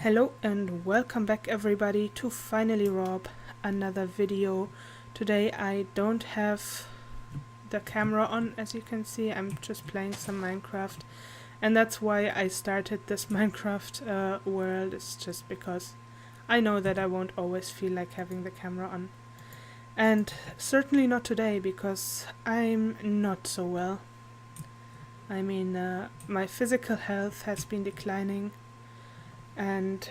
Hello and welcome back everybody to Finally Rob, another video. Today I don't have the camera on, as you can see. I'm just playing some Minecraft, and that's why I started this Minecraft world. It's just because I know that I won't always feel like having the camera on. And certainly not today, because I'm not so well. I mean, my physical health has been declining, and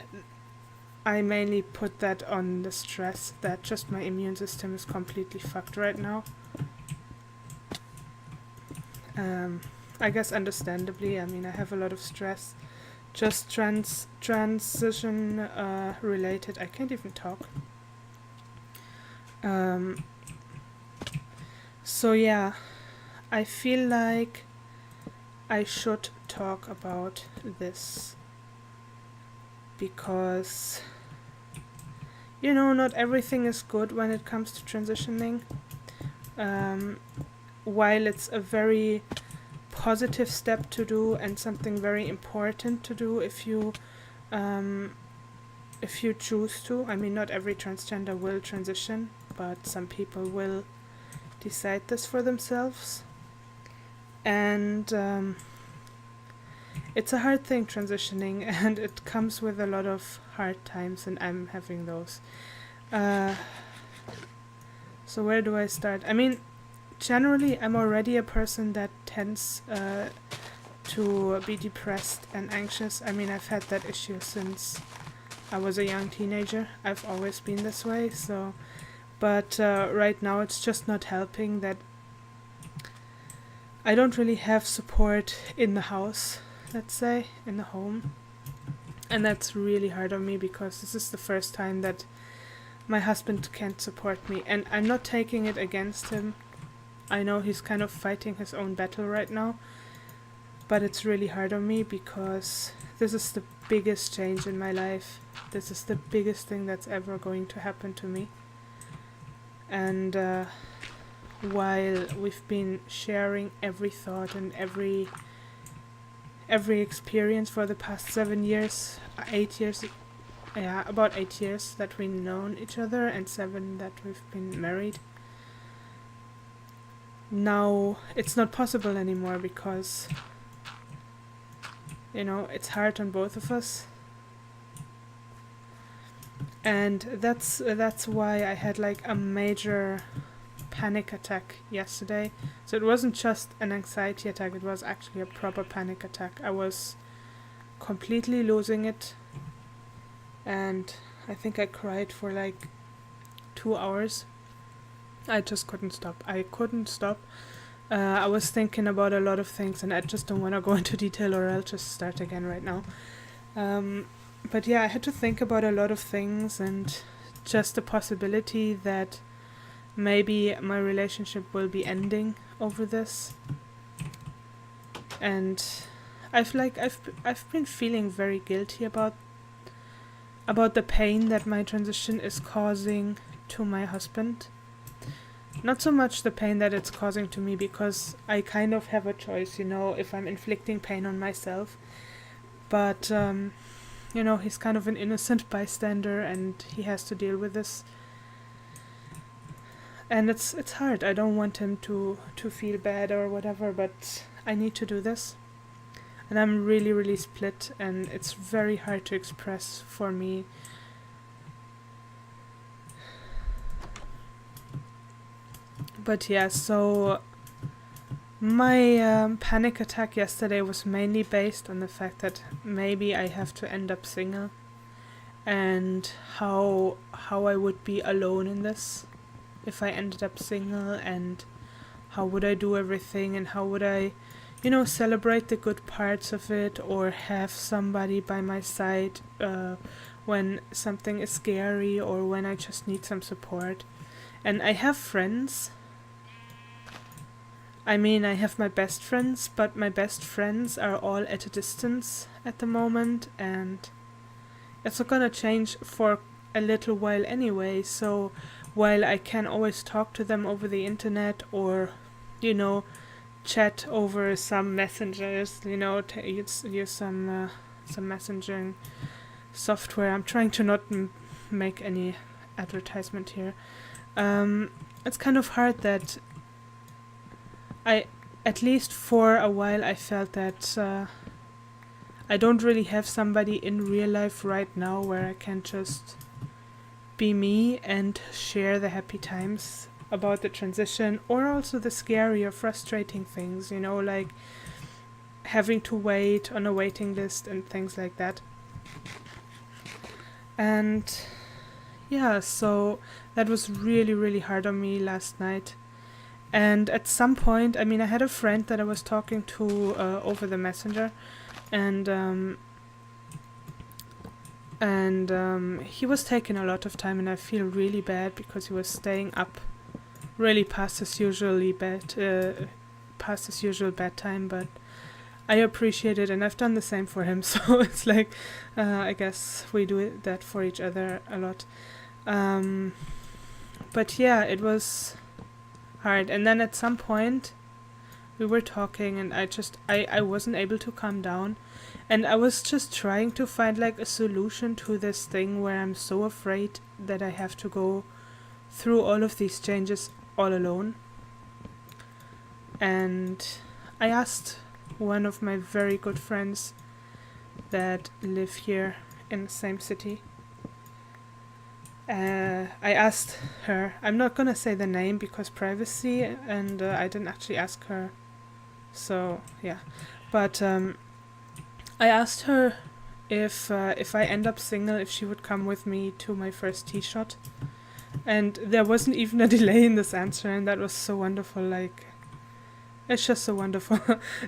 I mainly put that on the stress that just my immune system is completely fucked right now. I guess understandably. I mean, I have a lot of stress, just transition related. I can't even talk. So yeah, I feel like I should talk about this because, you know, not everything is good when it comes to transitioning. While it's a very positive step to do and something very important to do if you choose to. I mean, not every transgender will transition, but some people will decide this for themselves. And it's a hard thing, transitioning, and it comes with a lot of hard times, and I'm having those. So where do I start? I mean, generally I'm already a person that tends to be depressed and anxious. I mean, I've had that issue since I was a young teenager. I've always been this way, so... But right now it's just not helping that I don't really have support in the house, let's say, in the home. And that's really hard on me because this is the first time that my husband can't support me. And I'm not taking it against him. I know he's kind of fighting his own battle right now. But it's really hard on me because this is the biggest change in my life. This is the biggest thing that's ever going to happen to me. And while we've been sharing every thought and every experience for the past 7 years, 8 years, about 8 years that we've known each other, and 7 that we've been married, now it's not possible anymore because, you know, it's hard on both of us. And that's why I had like a major panic attack yesterday. So it wasn't just an anxiety attack, it was actually a proper panic attack. I was completely losing it, and I think I cried for like 2 hours. I just couldn't stop. I was thinking about a lot of things, and I just don't want to go into detail or I'll just start again right now. But yeah, I had to think about a lot of things, and just the possibility that maybe my relationship will be ending over this. And I've been feeling very guilty about the pain that my transition is causing to my husband. Not so much the pain that it's causing to me, because I kind of have a choice, you know, if I'm inflicting pain on myself. But you know, he's kind of an innocent bystander, and he has to deal with this. And it's hard. I don't want him to feel bad or whatever, but I need to do this. And I'm really, really split, and it's very hard to express for me. But yeah, so my panic attack yesterday was mainly based on the fact that maybe I have to end up single, and how I would be alone in this if I ended up single, and how would I do everything, and how would I, you know, celebrate the good parts of it, or have somebody by my side when something is scary or when I just need some support. And I have friends. I mean, I have my best friends, but my best friends are all at a distance at the moment, and it's not gonna change for a little while anyway. So while I can always talk to them over the internet, or, you know, chat over some messengers, you know, use some messaging software. I'm trying to not make any advertisement here. It's kind of hard that at least for a while, I felt that I don't really have somebody in real life right now where I can just be me and share the happy times about the transition, or also the scary or frustrating things, like having to wait on a waiting list and things like that. And yeah, so that was really, really hard on me last night. And at some point, I had a friend that I was talking to over the messenger, and he was taking a lot of time, and I feel really bad because he was staying up really past his usual bedtime, but I appreciate it, and I've done the same for him, so it's like, I guess we do that for each other a lot. But yeah, it was hard. And then at some point we were talking, and I wasn't able to calm down, and I was just trying to find like a solution to this thing where I'm so afraid that I have to go through all of these changes all alone. And I asked one of my very good friends that live here in the same city. I asked her, I'm not gonna say the name because privacy, and I didn't actually ask her, so yeah, but I asked her if I end up single, if she would come with me to my first tea shot, and there wasn't even a delay in this answer, and that was so wonderful. Like, it's just so wonderful.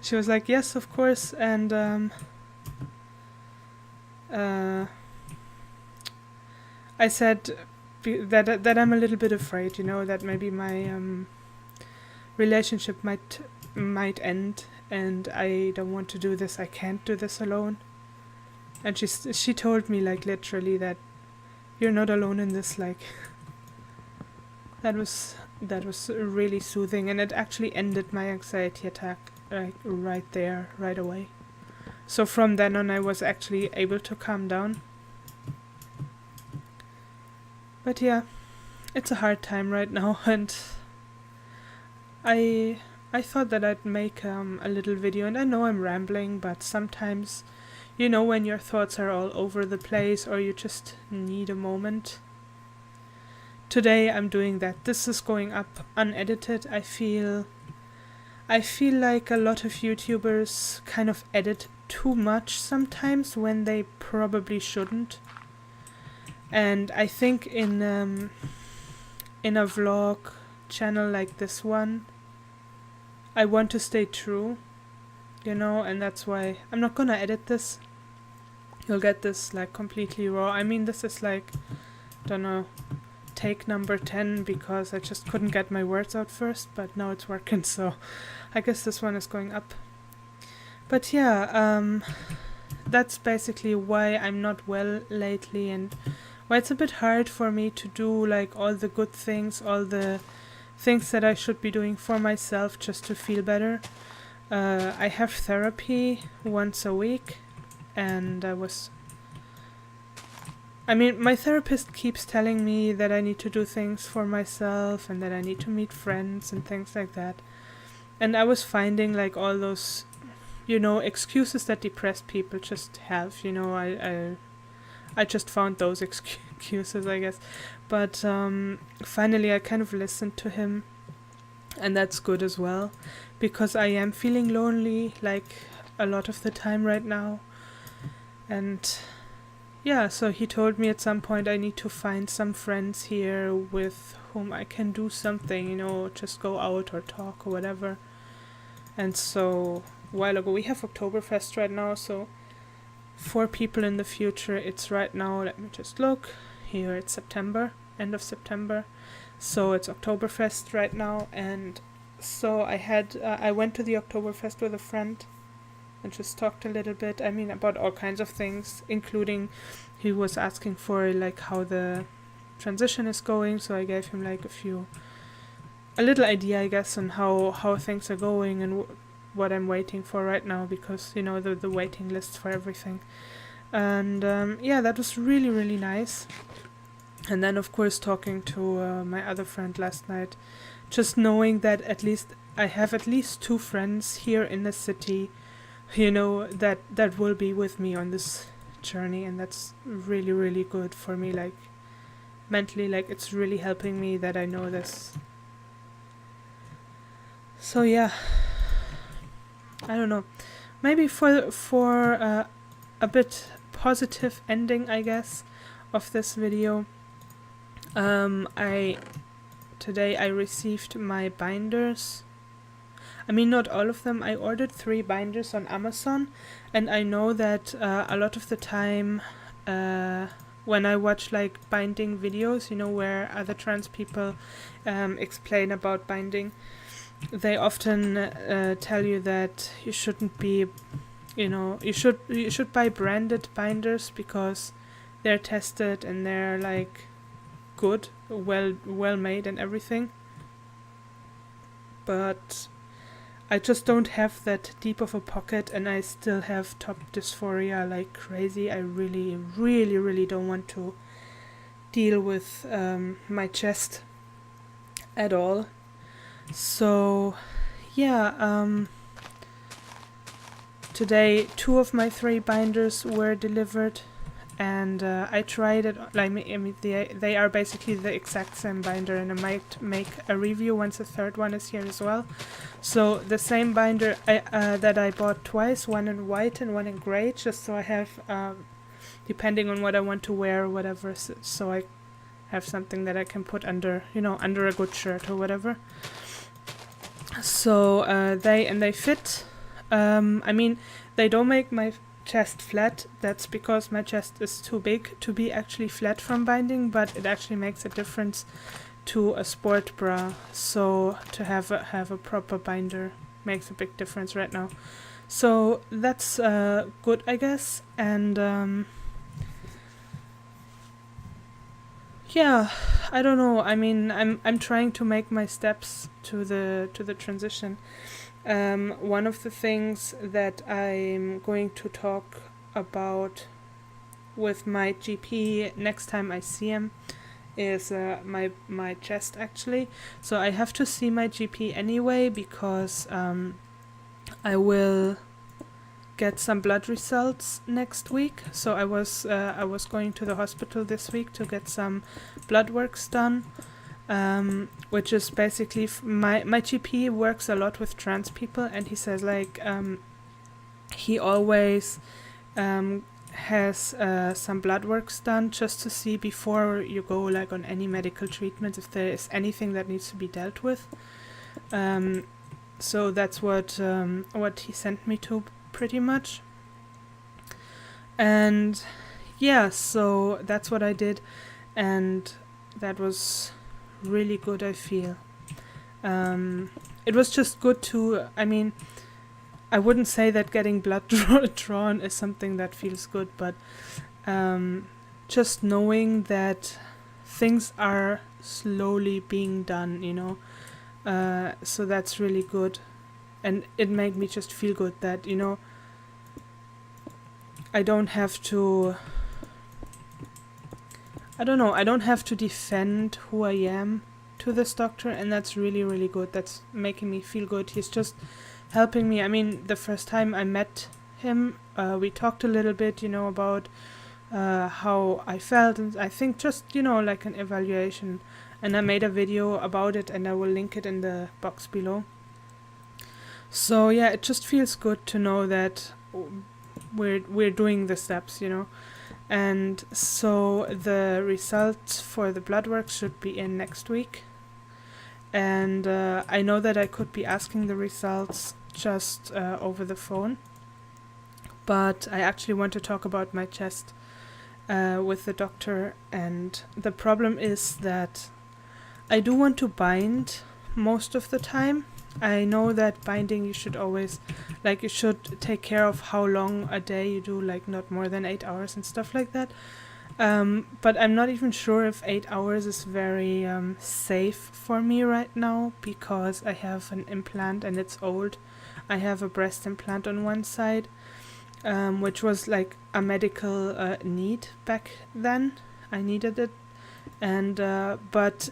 She was like, yes, of course. And I said that I'm a little bit afraid, that maybe my relationship might end, and I don't want to do this. I can't do this alone. And she told me, like, literally that you're not alone in this. Like, that was really soothing, and it actually ended my anxiety attack, like, right there, right away. So from then on, I was actually able to calm down. But yeah, it's a hard time right now, and I thought that I'd make a little video, and I know I'm rambling, but sometimes, when your thoughts are all over the place, or you just need a moment. Today I'm doing that. This is going up unedited. I feel like a lot of YouTubers kind of edit too much sometimes when they probably shouldn't. And I think in a vlog channel like this one, I want to stay true, and that's why I'm not gonna edit this. You'll get this like completely raw. This is like, don't know, take number 10 because I just couldn't get my words out first, but now it's working, so I guess this one is going up. But yeah, that's basically why I'm not well lately, and why it's a bit hard for me to do like all the good things, all the things that I should be doing for myself just to feel better. I have therapy once a week, and my therapist keeps telling me that I need to do things for myself and that I need to meet friends and things like that. And I was finding like all those, excuses that depressed people just have, I just found those excuses, I guess. But finally I kind of listened to him, and that's good as well, because I am feeling lonely like a lot of the time right now. And yeah, so he told me at some point I need to find some friends here with whom I can do something, just go out or talk or whatever. And so a while ago, we have Oktoberfest right now, so for people in the future, it's right now, let me just look, here it's September, end of September, so it's Oktoberfest right now. And so I went to the Oktoberfest with a friend and just talked a little bit, about all kinds of things, including he was asking for like how the transition is going, so I gave him like a little idea, I guess, on how things are going and what I'm waiting for right now, because the waiting list for everything. And yeah, that was really, really nice. And then, of course, talking to my other friend last night, just knowing that at least I have at least 2 friends here in the city, that will be with me on this journey, and that's really, really good for me, like mentally, like it's really helping me that I know this. So yeah, I don't know. Maybe for a bit positive ending, I guess, of this video. I Today I received my binders. I mean, not all of them. I ordered 3 binders on Amazon, and I know that a lot of the time, when I watch like binding videos, where other trans people explain about binding, they often tell you that you shouldn't be, you should buy branded binders because they're tested and they're like good, well made and everything. But I just don't have that deep of a pocket, and I still have top dysphoria like crazy. I really, really, really don't want to deal with my chest at all. So yeah, today 2 of my 3 binders were delivered, and I tried it. Like, I mean, they are basically the exact same binder, and I might make a review once the 3rd one is here as well. So the same binder that I bought twice, one in white and one in gray, just so I have, depending on what I want to wear or whatever, so I have something that I can put under, under a good shirt or whatever. So they fit. I mean, they don't make my chest flat. That's because my chest is too big to be actually flat from binding, but it actually makes a difference to a sport bra. So to have a proper binder makes a big difference right now. So that's good, I guess. And yeah, I don't know. I mean, I'm trying to make my steps to the transition. One of the things that I'm going to talk about with my GP next time I see him is my chest, actually. So I have to see my GP anyway because I will get some blood results next week. So I was going to the hospital this week to get some blood works done. Which is basically my GP works a lot with trans people, and he says like he always has some blood works done just to see before you go like on any medical treatment if there is anything that needs to be dealt with. So that's what he sent me to pretty much. And yeah, so that's what I did, and that was really good, I feel. It was just good to, I mean, I wouldn't say that getting blood drawn is something that feels good, but just knowing that things are slowly being done, so that's really good. And it made me just feel good that, I don't have to, I don't know, I don't have to defend who I am to this doctor, and that's really, really good. That's making me feel good. He's just helping me. I mean, the first time I met him, we talked a little bit, about how I felt, and I think just, like an evaluation. And I made a video about it, and I will link it in the box below. So yeah, it just feels good to know that we're doing the steps, And so the results for the blood work should be in next week. And I know that I could be asking the results just over the phone. But I actually want to talk about my chest with the doctor. And the problem is that I do want to bind most of the time. I know that binding you should always, like, you should take care of how long a day you do, like not more than 8 hours and stuff like that. But I'm not even sure if 8 hours is very safe for me right now, because I have an implant and it's old. I have a breast implant on one side. which was like a medical need back then. I needed it, and but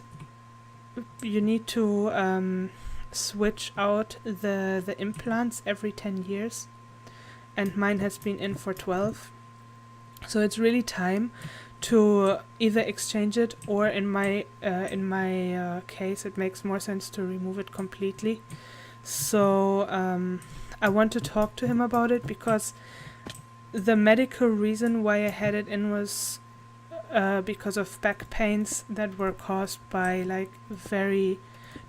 you need to switch out the implants every 10 years, and mine has been in for 12. So it's really time to either exchange it, or in my case, it makes more sense to remove it completely. So I want to talk to him about it, because the medical reason why I had it in was because of back pains that were caused by like very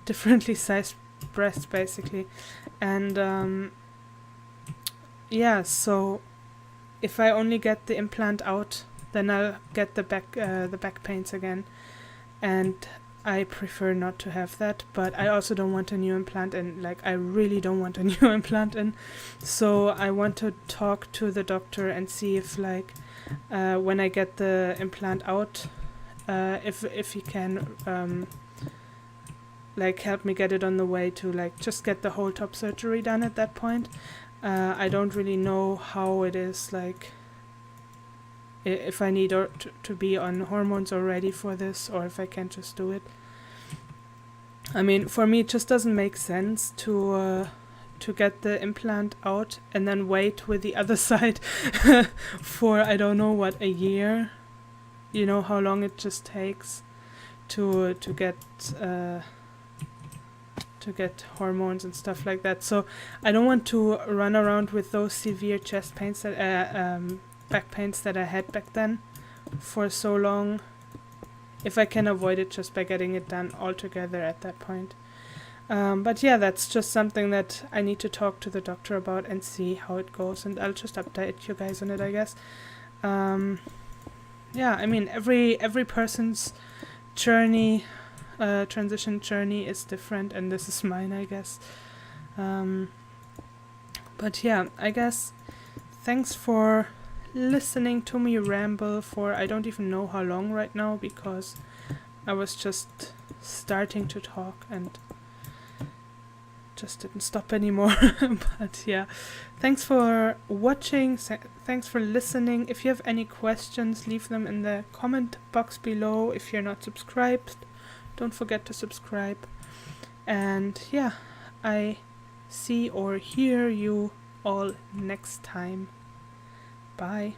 differently sized breasts, basically. And yeah, so if I only get the implant out, then I'll get the back pains again, and I prefer not to have that. But I also don't want a new implant in. Like, I really don't want a new implant in. So I want to talk to the doctor and see if, like, when I get the implant out, if he can like help me get it on the way to like just get the whole top surgery done at that point. I don't really know how it is, like if I need to be on hormones already for this, or if I can just do it. I mean, for me, it just doesn't make sense to get the implant out and then wait with the other side for, I don't know what, a year. You know how long it just takes to get hormones and stuff like that. So I don't want to run around with those severe chest pains that back pains that I had back then for so long, if I can avoid it just by getting it done altogether at that point. But yeah, that's just something that I need to talk to the doctor about and see how it goes, and I'll just update you guys on it, I guess. Yeah, I mean, every person's journey, transition journey is different, and this is mine, I guess. But yeah, I guess thanks for listening to me ramble for I don't even know how long right now, because I was just starting to talk and just didn't stop anymore. But yeah, thanks for watching, thanks for listening. If you have any questions, leave them in the comment box below. If you're not subscribed, don't forget to subscribe. And yeah, I see or hear you all next time. Bye.